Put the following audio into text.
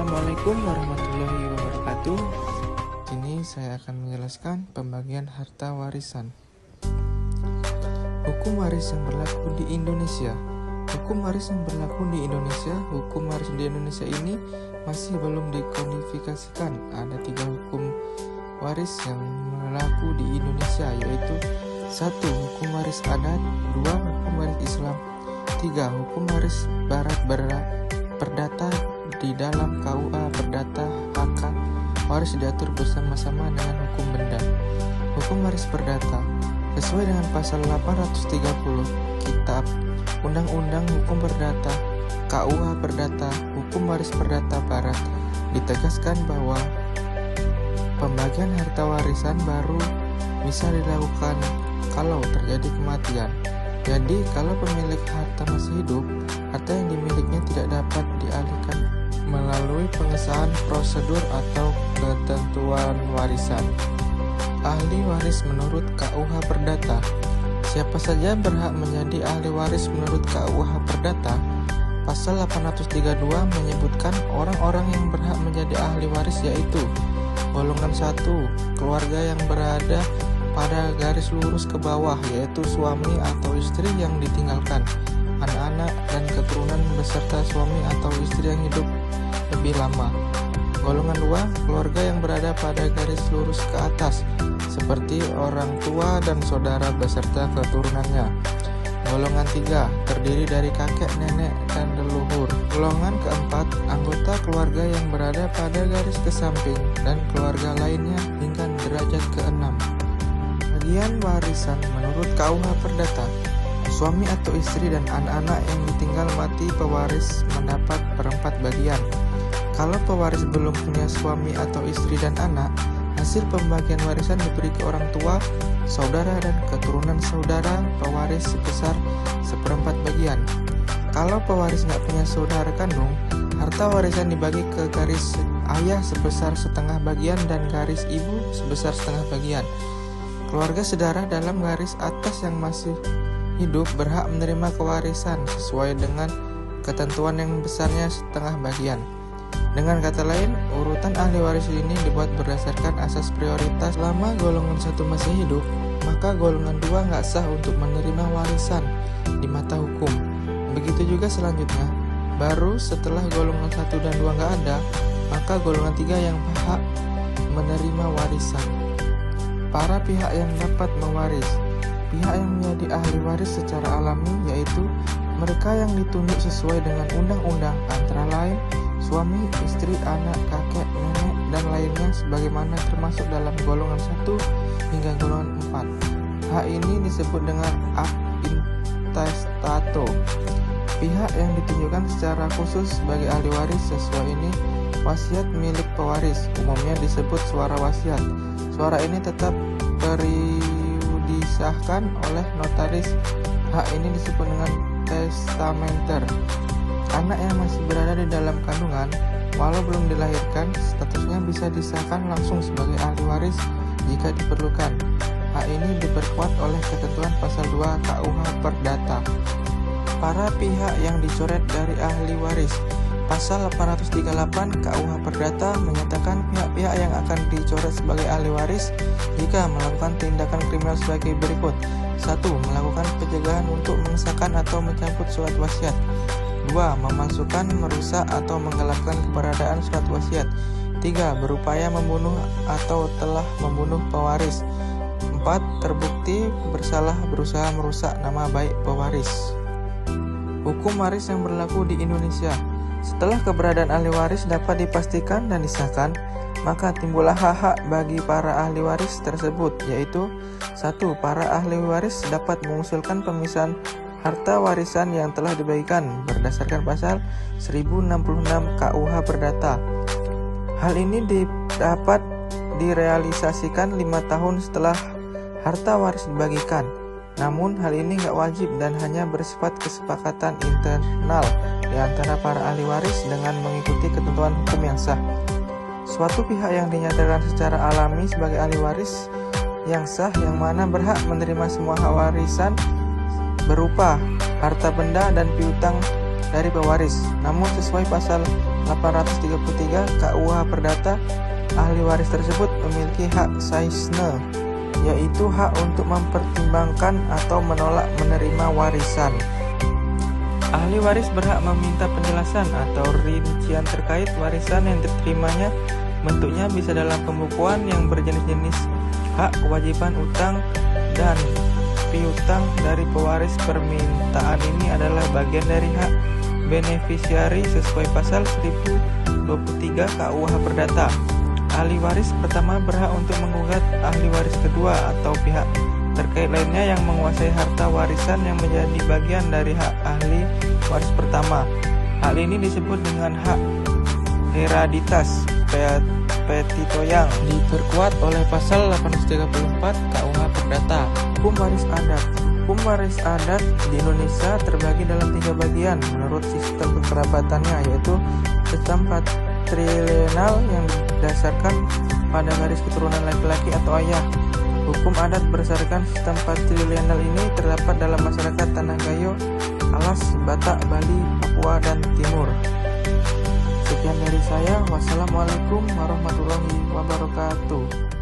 Assalamualaikum warahmatullahi wabarakatuh. Kini saya akan menjelaskan pembagian harta warisan. Hukum waris yang berlaku di Indonesia. Hukum waris yang berlaku di Indonesia. Hukum waris di Indonesia ini masih belum dikodifikasikan. Ada 3 hukum waris yang berlaku di Indonesia, yaitu 1. Hukum waris adat, 2. Hukum waris Islam, 3. Hukum waris barat perdata. Di dalam KUA Perdata HK waris diatur bersama-sama dengan hukum benda. Hukum waris perdata sesuai dengan pasal 830 Kitab Undang-Undang Hukum Perdata KUH Perdata Hukum Waris Perdata Barat ditegaskan bahwa pembagian harta warisan baru bisa dilakukan kalau terjadi kematian. Jadi kalau pemilik harta masih hidup, harta yang dimilikinya tidak dapat dialihkan melalui pengesahan prosedur atau ketentuan warisan. Ahli waris menurut KUH Perdata. Siapa saja berhak menjadi ahli waris menurut KUH Perdata? Pasal 832 menyebutkan orang-orang yang berhak menjadi ahli waris yaitu golongan 1, keluarga yang berada pada garis lurus ke bawah, yaitu suami atau istri yang ditinggalkan, anak-anak dan keturunan beserta suami atau istri yang hidup lebih lama. Golongan 2, keluarga yang berada pada garis lurus ke atas, seperti orang tua dan saudara beserta keturunannya. Golongan 3, terdiri dari kakek, nenek, dan leluhur. Golongan keempat, anggota keluarga yang berada pada garis ke samping dan keluarga lainnya hingga derajat ke-6. Bagian warisan menurut KUH Perdata. Suami atau istri dan anak-anak yang ditinggal mati pewaris mendapat 4 bagian. Kalau pewaris belum punya suami atau istri dan anak, hasil pembagian warisan diberi ke orang tua, saudara dan keturunan saudara pewaris sebesar 1/4 bagian. Kalau pewaris nggak punya saudara kandung, harta warisan dibagi ke garis ayah sebesar 1/2 bagian dan garis ibu sebesar 1/2 bagian. Keluarga saudara dalam garis atas yang masih hidup berhak menerima kewarisan sesuai dengan ketentuan yang besarnya 1/2 bagian. Dengan kata lain, urutan ahli waris ini dibuat berdasarkan asas prioritas. Selama golongan 1 masih hidup, maka golongan 2 nggak sah untuk menerima warisan di mata hukum. Begitu juga selanjutnya. Baru setelah golongan 1 dan 2 nggak ada, maka golongan 3 yang berhak menerima warisan. Para pihak yang dapat mewaris. Pihak yang menjadi ahli waris secara alami yaitu mereka yang ditunjuk sesuai dengan undang-undang, antara lain suami, istri, anak, kakek, nenek, dan lainnya sebagaimana termasuk dalam golongan 1 hingga golongan 4. Hak ini disebut dengan ab intestato. Pihak yang ditunjukkan secara khusus sebagai ahli waris sesuai ini wasiat milik pewaris, umumnya disebut suara wasiat. Suara ini tetap disahkan oleh notaris. Hak ini disebut dengan testamenter. Anak yang masih berada di dalam kandungan, walau belum dilahirkan, statusnya bisa disahkan langsung sebagai ahli waris jika diperlukan. Hak ini diperkuat oleh ketentuan pasal 2 KUH Perdata. Para pihak yang dicoret dari ahli waris. Pasal 838 KUH Perdata menyatakan pihak-pihak yang akan dicoret sebagai ahli waris jika melakukan tindakan kriminal sebagai berikut. 1. Melakukan pencegahan untuk mengesahkan atau mencabut surat wasiat. 2. Memalsukan, merusak, atau menggelapkan keberadaan surat wasiat. 3. Berupaya membunuh atau telah membunuh pewaris. 4. Terbukti bersalah berusaha merusak nama baik pewaris. Hukum waris yang berlaku di Indonesia. Setelah keberadaan ahli waris dapat dipastikan dan disahkan, maka timbullah hak-hak bagi para ahli waris tersebut, yaitu 1. Para ahli waris dapat mengusulkan pemisahan harta warisan yang telah dibagikan berdasarkan pasal 1066 KUH Perdata. Hal ini dapat direalisasikan 5 tahun setelah harta waris dibagikan. Namun hal ini nggak wajib dan hanya bersifat kesepakatan internal di antara para ahli waris dengan mengikuti ketentuan hukum yang sah. Suatu pihak yang dinyatakan secara alami sebagai ahli waris yang sah yang mana berhak menerima semua hak warisan berupa harta benda dan piutang dari pewaris. Namun sesuai pasal 833 KUH Perdata, ahli waris tersebut memiliki hak saisne, yaitu hak untuk mempertimbangkan atau menolak menerima warisan. Ahli waris berhak meminta penjelasan atau rincian terkait warisan yang diterimanya. Bentuknya bisa dalam pembukuan yang berjenis-jenis hak, kewajiban, utang, dan piutang dari pewaris. Permintaan ini adalah bagian dari hak beneficiari sesuai pasal 1023 KUH Perdata. Ahli waris pertama berhak untuk menggugat ahli waris kedua atau pihak terkait lainnya yang menguasai harta warisan yang menjadi bagian dari hak ahli waris pertama. Hal ini disebut dengan hak hereditas petito yang diperkuat oleh pasal 834 KUH Perdata. Hukum waris adat. Hukum waris adat di Indonesia terbagi dalam 3 bagian menurut sistem kekerabatannya, yaitu sistem patrilineal yang didasarkan pada garis keturunan laki-laki atau ayah. Hukum adat berdasarkan sistem patrilineal ini terdapat dalam masyarakat Tanah Gayo, Alas, Batak, Bali, Papua, dan Timur. Sekian dari saya. Wassalamualaikum warahmatullahi wabarakatuh.